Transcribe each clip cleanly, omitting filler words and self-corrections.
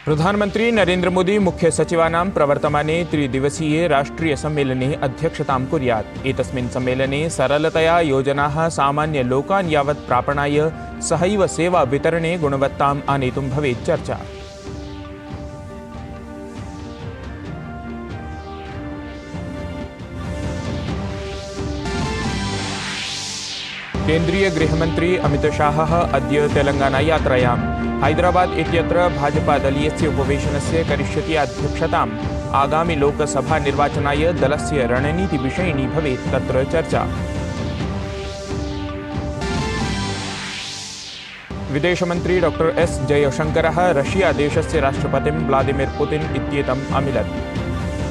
प्रधानमंत्री नरेंद्र मोदी मुख्य सचिवानां प्रवर्तमाने त्रिदिवसीये राष्ट्रीय सम्मेलने अध्यक्षतां कुर्यात्। एतस्मिन् सम्मेलने सरलतया योजनाः सामान्य लोकान् यावत् प्रापणाय सहैव सेवा वितरणे गुणवत्ताम् आनेतुं भवेत् चर्चा। केन्द्रीय गृहमन्त्री अमित शाहः अद्य तेलंगाना यात्रायाम्। हैदराबाद इत्यत्र भाजपा दलीयस्य उपवेशनस्य करिष्यति अध्यक्षताम्। आगामि लोकसभा निर्वाचनाय दलस्य रणनीतिविषयिणी भवेत् तत्र चर्चा। विदेशमन्त्री डॉक्टर एस जयशंकरः रशिया देशस्य राष्ट्रपतिं व्लादिमीर पुतिन इत्येतम् अमिलत्।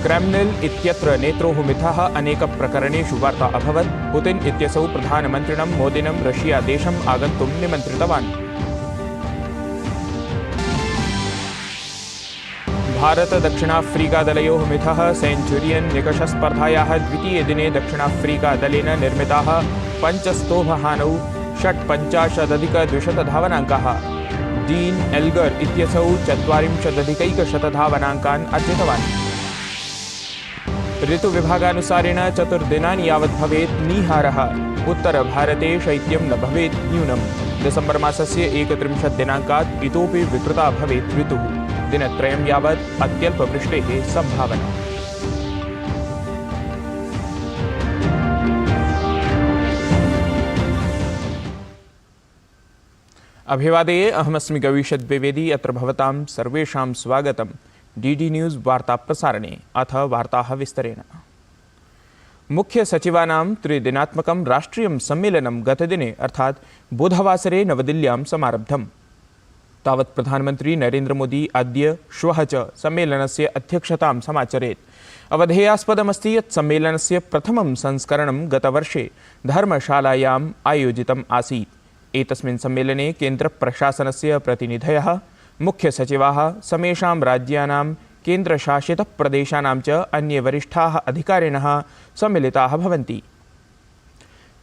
क्रेम्लिन् इत्यत्र नेत्रोः मिथः अनेकप्रकरणेषु वार्ता अभवत्। पुतिन इत्यसौ प्रधानमन्त्रिणं मोदिनं रशिया देशम् आगन्तुं निमन्त्रितवान्। भारत दक्षिणाफ्रीका दलयोः मिथः सेञ्चुरियन् निकषस्पर्धायाः द्वितीये दिने दक्षिणाफ्रीका दलेन निर्मिताः पञ्चस्तोभहानौ 55,200 धावनाङ्काः। डीन एल्गर इत्यसौ 40,100 धावनाङ्कान् अर्जितवान्। ऋतुविभागानुसारेण 4 दिनानि यावत् भवेत् निहारः। उत्तरभारते शैत्यं न भवेत् न्यूनम्। डिसेम्बर् मासस्य 31 दिनाङ्कात् इतोपि विकृता भवेत् ऋतुः। दिनत्रयं यावत् अत्यल्पवृष्टेः सम्भावना। अभिवादये, अहमस्मि गवीशद् द्विवेदी। अत्र भवतां सर्वेषां स्वागतं डीडी न्यूज़ वार्ता प्रसारणे। अथ वार्ताः विस्तरेण। मुख्य सचिवानां त्रिदिनात्मकं राष्ट्रियं सम्मेलनं गतदिने अर्थात् बुधवासरे नवदिल्ल्यां समारब्धम्। तावत् प्रधानमन्त्री नरेंद्र मोदी अद्य श्वः च सम्मेलनस्य अध्यक्षतां समाचरेत्। अवधेयास्पदमस्ति यत् सम्मेलनस्य प्रथमं संस्करणं गतवर्षे धर्मशालायाम् आयोजितम् आसीत्। एतस्मिन् सम्मेलने केन्द्रप्रशासनस्य प्रतिनिधयः, मुख्यसचिवाः, समेषां राज्यानां केन्द्रशासितप्रदेशानां च अन्ये वरिष्ठाः अधिकारिणः सम्मिलिताः भवन्ति।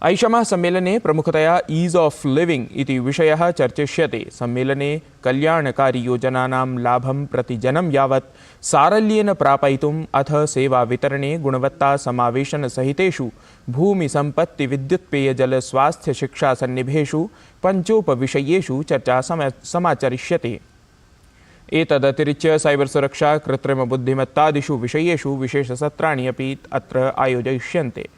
ऐषमः सम्मेलने प्रमुखतया ईज़ ऑफ लिविंग इति विषयः चर्चिष्यते। सम्मेलने कल्याणकारियोजनानां लाभं प्रतिजनं यावत् सारल्येन प्रापयितुम् अथ सेवावितरणे गुणवत्तासमावेशनसहितेषु भूमिसम्पत्तिविद्युत्पेयजलस्वास्थ्यशिक्षासन्निभेषु पञ्चोपविषयेषु चर्चा समाचरिष्यते। एतदतिरिच्य साइबर सुरक्षा, कृत्रिमबुद्धिमत्तादिषु विषयेषु विशेषसत्राणि अपि अत्र आयोजयिष्यन्ते।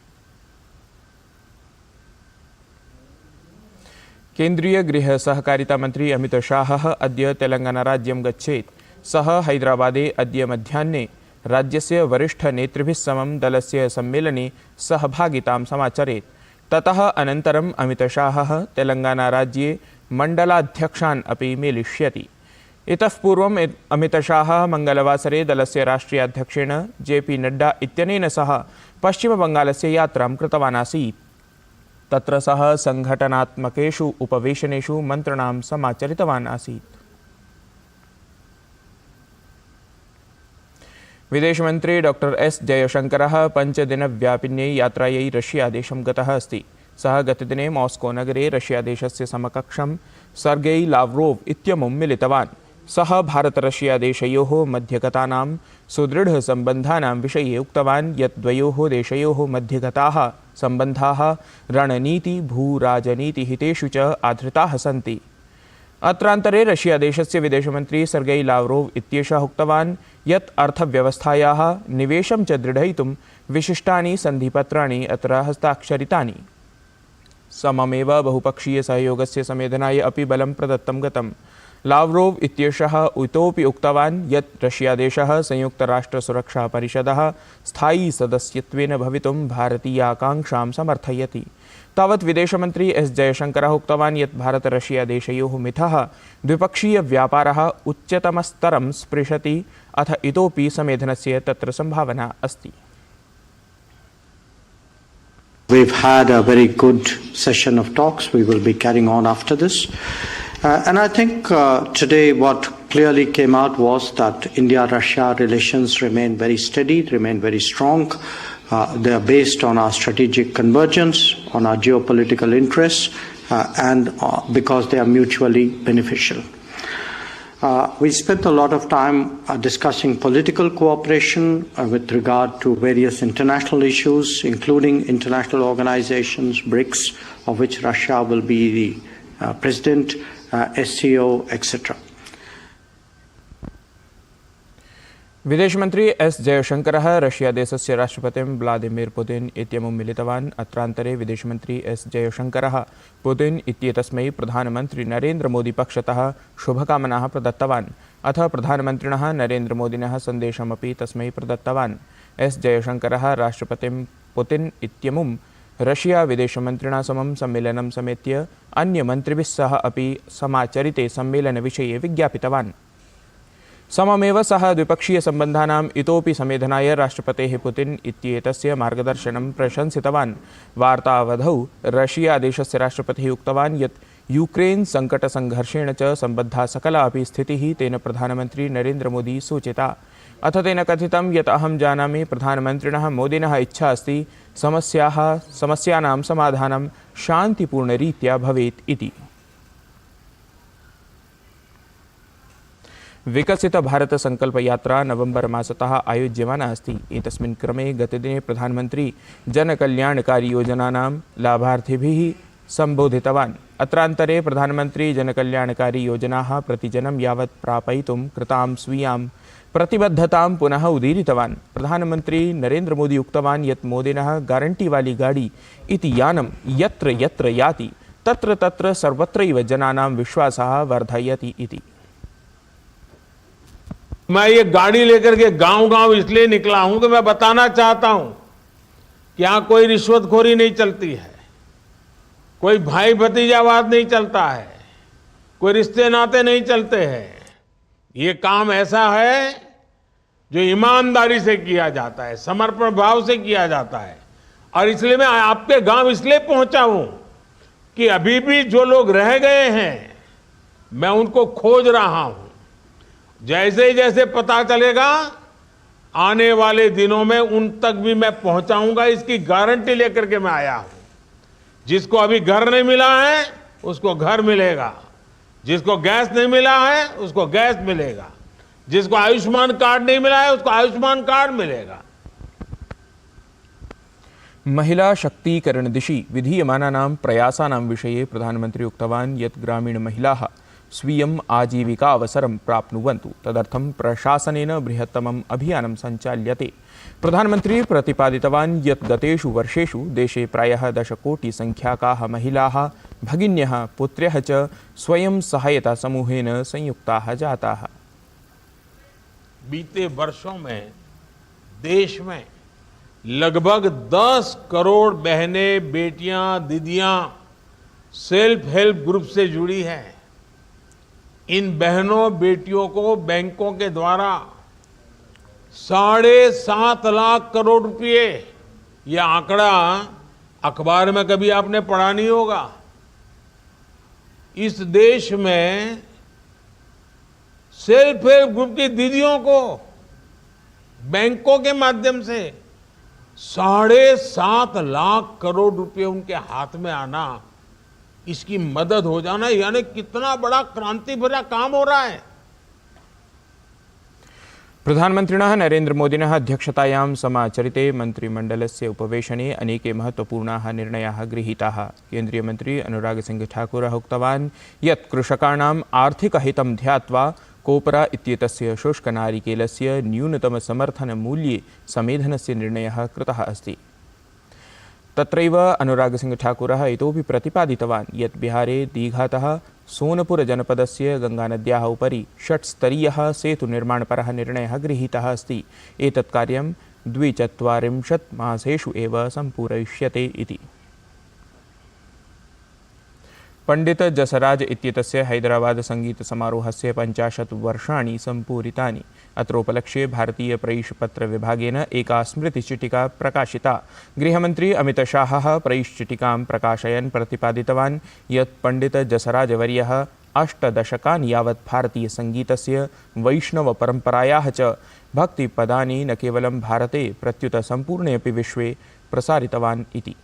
केन्द्रीय गृह सहकारिता मंत्री अमित शाहः अद्य तेलंगाना राज्यं गच्छेत्। सः हैदराबादे अद्य मध्याह्ने राज्यस्य वरिष्ठनेतृभिः समं दलस्य सम्मेलने सहभागितां समाचरेत्। ततः अनन्तरम् अमित शाहः तेलंगाना राज्ये मण्डलाध्यक्षान् अपि मेलिष्यति। इतः पूर्वम् अमित शाहः मंगलवासरे दलस्य राष्ट्रीयाध्यक्षेण JP नड्डा इत्यनेन सह पश्चिमबङ्गालस्य यात्रां कृतवान् आसीत्। तत्र सः संघटनात्मकेषु उपवेशनेषु मन्त्रणां समाचरितवान् आसीत्। विदेशमन्त्री डॉक्टर एस जयशंकरः 5 दिनव्यापिन्यै यात्रायै रशियादेशं गतः अस्ति। सः गतदिने मॉस्को नगरे रशियादेशस्य समकक्षं सर्गेई लाव्रोव इत्यमुं मिलितवान्। सः भारत-रशियादेशयोः मध्यगतानां सुदृढसम्बन्धानां विषये उक्तवान् यत् द्वयोः देशयोः मध्यगताः सम्बन्धाः रणनीति, भूराजनीतिहितेषु च आधृताः सन्ति। अत्रान्तरे रशियादेशस्य विदेशमन्त्री सर्गेई लाव्रोव इत्येषः उक्तवान् यत् अर्थव्यवस्थायाः निवेशं च दृढयितुं विशिष्टानि सन्धिपत्राणि अत्र हस्ताक्षरितानि। सममेव बहुपक्षीयसहयोगस्य संवेदनाय अपि बलं प्रदत्तं गतम्। लाव्रोव इत्येषः इतोपि उक्तवान् यत् रशियादेशः संयुक्तराष्ट्रसुरक्षापरिषदः स्थायी सदस्यत्वेन भवितुं भारतीयाकाङ्क्षां समर्थयति। तावत् विदेशमन्त्री एस जयशंकरः उक्तवान् यत् भारत-रशियादेशयोः मिथः द्विपक्षीयव्यापारः उच्चतमस्तरं स्पृशति अथ इतोपि समेधनस्य तत्र सम्भावना अस्ति। We've had a very good session of talks. We will be carrying on after this. And I think today what clearly came out was that India-Russia relations remain very steady, remain very strong. They are based on our strategic convergence, on our geopolitical interests, and because they are mutually beneficial. We spent a lot of time discussing political cooperation with regard to various international issues, including international organizations, BRICS, of which Russia will be the president, SCO, etc. विदेश मंत्री S जयशंकरः Russia देशस्य राष्ट्रपतिं Vladimir पुतिन् इत्यमुं मिलितवान्। अत्रान्तरे विदेश मंत्री S जयशंकरः पुतिन् इत्येतस्मै प्रधानमंत्री नरेंद्र मोदी पक्षतः शुभकामनाः प्रदत्तवान्। अथ प्रधानमन्त्रिणः नरेंद्र मोदिनः सन्देशमपि तस्मै प्रदत्तवान्। एस जयशंकरः राष्ट्रपतिं पुतिन् इत्यमुं रशिया विदेशमन्त्रिणा समं सम्मेलनं समेत्य अन्यमन्त्रिभिः सह अपि समाचरिते सम्मेलनविषये विज्ञापितवान्। सममेव सः द्विपक्षीयसम्बन्धानाम् इतोपि समेधनाय राष्ट्रपतेः पुतिन् इत्येतस्य मार्गदर्शनं प्रशंसितवान्। वार्तावधौ रशियादेशस्य राष्ट्रपतिः उक्तवान् यत् यूक्रेन् सङ्कटसङ्घर्षेण च सम्बद्धा सकला अपि स्थितिः तेन प्रधानमन्त्री नरेंद्र मोदी सूचिता। अथ तेन कथितं यत् अहं जानामि प्रधानमन्त्रिणः मोदिनः इच्छा अस्ति समस्यानां समाधानं शान्तिपूर्णरीत्या भवेत् इति। विकसित भारत संकल्प यात्रा नवंबर मासतः आयोज्यमाना अस्ति। एतस्मिन् क्रमे गतदिने प्रधानमन्त्री जनकल्याणकारी योजनानां लाभार्थिभिः सम्बोधितवान्। अत्रान्तरे प्रधानमन्त्री जनकल्याणकारी योजनाः प्रतिजनं यावत् प्रापयितुं कृतां स्वीयां प्रतिबद्धतां पुनः उदीरितवान्। प्रधानमन्त्री नरेंद्र मोदी उक्तवान् यत् मोदिनः गारंटी वाली गाड़ी इति यानं यत्र यत्र याति तत्र तत्र सर्वत्रैव जनानां विश्वासः वर्धयति इति। मैं ये गाड़ी लेकर के गांव-गांव इसलिए निकला हूं कि मैं बताना चाहता हूं कि यहां कोई रिश्वतखोरी नहीं चलती है, कोई भाई भतीजावाद नहीं चलता है, कोई रिश्ते नाते नहीं चलते हैं। ये काम ऐसा है जो ईमानदारी से किया जाता है, समर्पण भाव से किया जाता है। और इसलिए मैं आपके गांव इसलिए पहुंचा हूं कि अभी भी जो लोग रह गए हैं मैं उनको खोज रहा हूं। जैसे ही जैसे पता चलेगा आने वाले दिनों में उन तक भी मैं पहुंचाऊंगा, इसकी गारंटी लेकर के मैं आया हूं। जिसको अभी घर नहीं मिला है उसको घर मिलेगा, जिसको गैस नहीं मिला है उसको गैस मिलेगा, जिसको आयुष्मान कार्ड नहीं मिला है उसको आयुष्मान कार्ड मिलेगा। महिला शक्तीकरण दिशि विधीयमानानां प्रयासानां विषये प्रधानमन्त्री उक्तवान् यत् ग्रामीणमहिलाः स्वीयम् आजीविकावसरं प्राप्नुवन्तु, तदर्थं प्रशासनेन बृहत्तमम् अभियानं सञ्चाल्यते। प्रधानमन्त्री प्रतिपादितवान् यत् गतेषु वर्षेषु देशे प्रायः 10 कोटि संख्याकाः महिलाः, भगिन्यः, पुत्र्यः च स्वयं सहायता समूहेन संयुक्ताः जाताः। बीते वर्षों में देश में लगभग 10 करोड़ बहनें, बेटियां, दीदियां सेल्फ हेल्प ग्रुप से जुड़ी हैं। इन बहनों बेटियों को बैंकों के द्वारा 7.5 लाख करोड़ रुपए, यह आंकड़ा अखबार में कभी आपने पढ़ा नहीं होगा। इस देश में सेल्फ हेल्प ग्रुप की दीदियों को बैंकों के माध्यम से 7.5 लाख करोड़ रुपए उनके हाथ में आना, इसकी मदद हो जाना, यानी कितना बड़ा क्रांति भरा काम हो रहा है। प्रधानमन्त्रिणः नरेंद्र मोदिनः अध्यक्षतायां समाचरिते मन्त्रिमण्डलस्य उपवेशने अनेके महत्वपूर्णाः निर्णयाः गृहीताः। केन्द्रीयमन्त्री अनुराग सिंह ठाकुरः उक्तवान् यत् कृषकाणाम् आर्थिकहितं ध्यात्वा कोपरा इत्येतस्य शुष्कनारिकेलस्य न्यूनतमसमर्थनमूल्ये समेधनस्य निर्णयः कृतः अस्ति। तत्रैव अनुराग सिंह ठाकुरः इतोपि प्रतिपादितवान् यत् बिहारे दीघातः सोनपुर जनपदस्य गङ्गानद्याः उपरि 6-स्तरीयः सेतुनिर्माणपरः निर्णयः गृहीतः अस्ति। एतत् कार्यं 42 मासेषु एव सम्पूरयिष्यते इति। पंडित जसराज इत्येतस्य हैदराबाद संगीत समारोहस्य 50 वर्षाणि सम्पूरितानि। अत्रोपलक्ष्ये भारतीय प्रैषपत्र विभागेन एका स्मृतिचिटिका प्रकाशिता। गृहमन्त्री अमितशाहः प्रैषचिटिकां प्रकाशयन् प्रतिपादितवान् यत् पंडित जसराजवर्यः 8 दशकानि यावत् भारतीयसङ्गीतस्य वैष्णवपरम्परायाः च भक्तिपदानि न केवलं भारते प्रत्युत सम्पूर्णे अपि विश्वे प्रसारितवान् इति।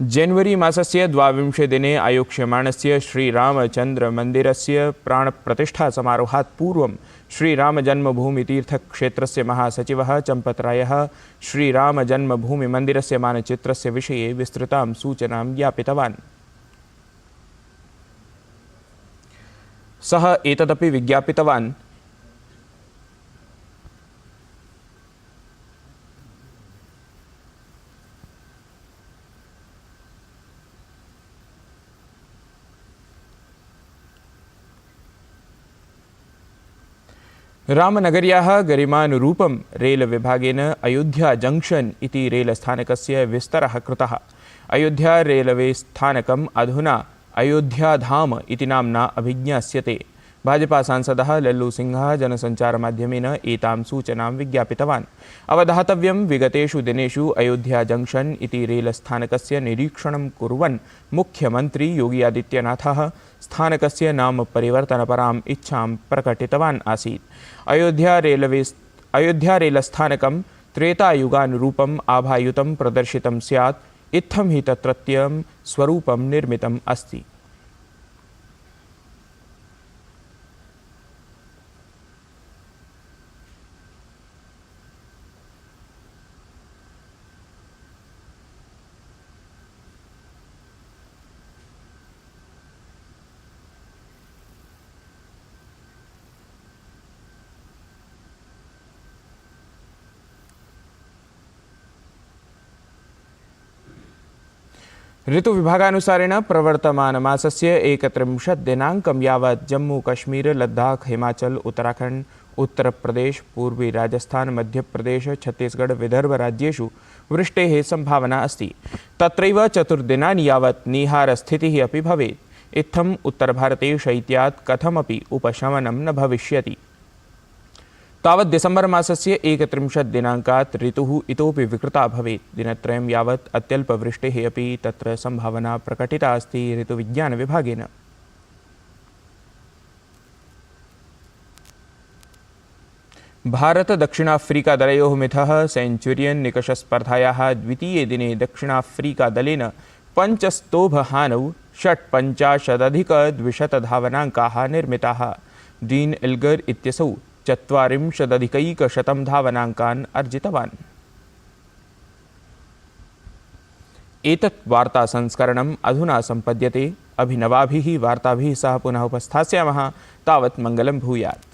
जनवरी मासस्य 22 दिने आयोक्ष्यमाणस्य श्रीरामचन्द्रमन्दिरस्य प्राणप्रतिष्ठा समारोहात् पूर्वं श्रीरामजन्मभूमितीर्थक्षेत्रस्य महासचिवः चम्पतरायः श्रीरामजन्मभूमिमन्दिरस्य मानचित्रस्य विषये विस्तृतां सूचनां ज्ञापितवान्। सः एतदपि विज्ञापितवान् रामनगर्याः गरिमानुरूपं रेल विभागेन अयोध्या जंक्शन इति रेलस्थानकस्य विस्तरः कृतः। अयोध्या रेलवे स्थानकम् अधुना अयोध्याधाम इति नाम्ना अभिज्ञास्यते। भाजपा सांसदः लल्लू सिंहः जनसञ्चारमाध्यमेन एतां सूचनां विज्ञापितवान्। अवधातव्यं, विगतेषु दिनेषु अयोध्या जंक्शन इति रेलस्थानकस्य निरीक्षणं कुर्वन् मुख्यमन्त्री योगी आदित्यनाथः स्थानकस्य नाम परिवर्तनपराम् इच्छां प्रकटितवान् आसीत्। अयोध्या रेलस्थानकं त्रेतायुगानुरूपम् आभायुतं प्रदर्शितं स्यात्, इत्थं हि तत्रत्यं स्वरूपं निर्मितम् अस्ति। ऋतुविभागानुसारेण प्रवर्तमानमासस्य 31 दिनाङ्कं यावत् जम्मू कश्मीर, लद्दाख, हिमाचल, उत्तराखण्ड, उत्तरप्रदेश, पूर्वी राजस्थान, मध्यप्रदेश, छत्तीसगढ़, विदर्भ राज्येषु वृष्टेः सम्भावना अस्ति। तत्रैव 4 दिनानि यावत् निहारस्थितिः अपि भवेत्। इत्थम् उत्तरभारते शैत्यात् कथमपि उपशमनं न भविष्यति। तावत् दिसम्बर मासस्य 31 दिनाङ्कात् ऋतुः इतोपि विकृता भवेत्। दिनत्रयं यावत् अत्यल्पवृष्टेः अपि तत्र सम्भावना प्रकटिता अस्ति ऋतुविज्ञानविभागेन। भारत-दक्षिणाफ्रीकादलयोः मिथः सेञ्चुरियन् निकषस्पर्धायाः द्वितीये दिने दक्षिणाफ्रीकादलेन 5 स्तोभहानौ 56,200 धावनाङ्काः निर्मिताः। डीन् एल्गर इत्यसौ 40,100 धावनाङ्कान् अर्जितवान्। एतत् वार्तासंस्करणम् अधुना सम्पद्यते। अभिनवाभिः वार्ताभिः सह पुनः उपस्थास्यामः। तावत् मङ्गलं भूयात्।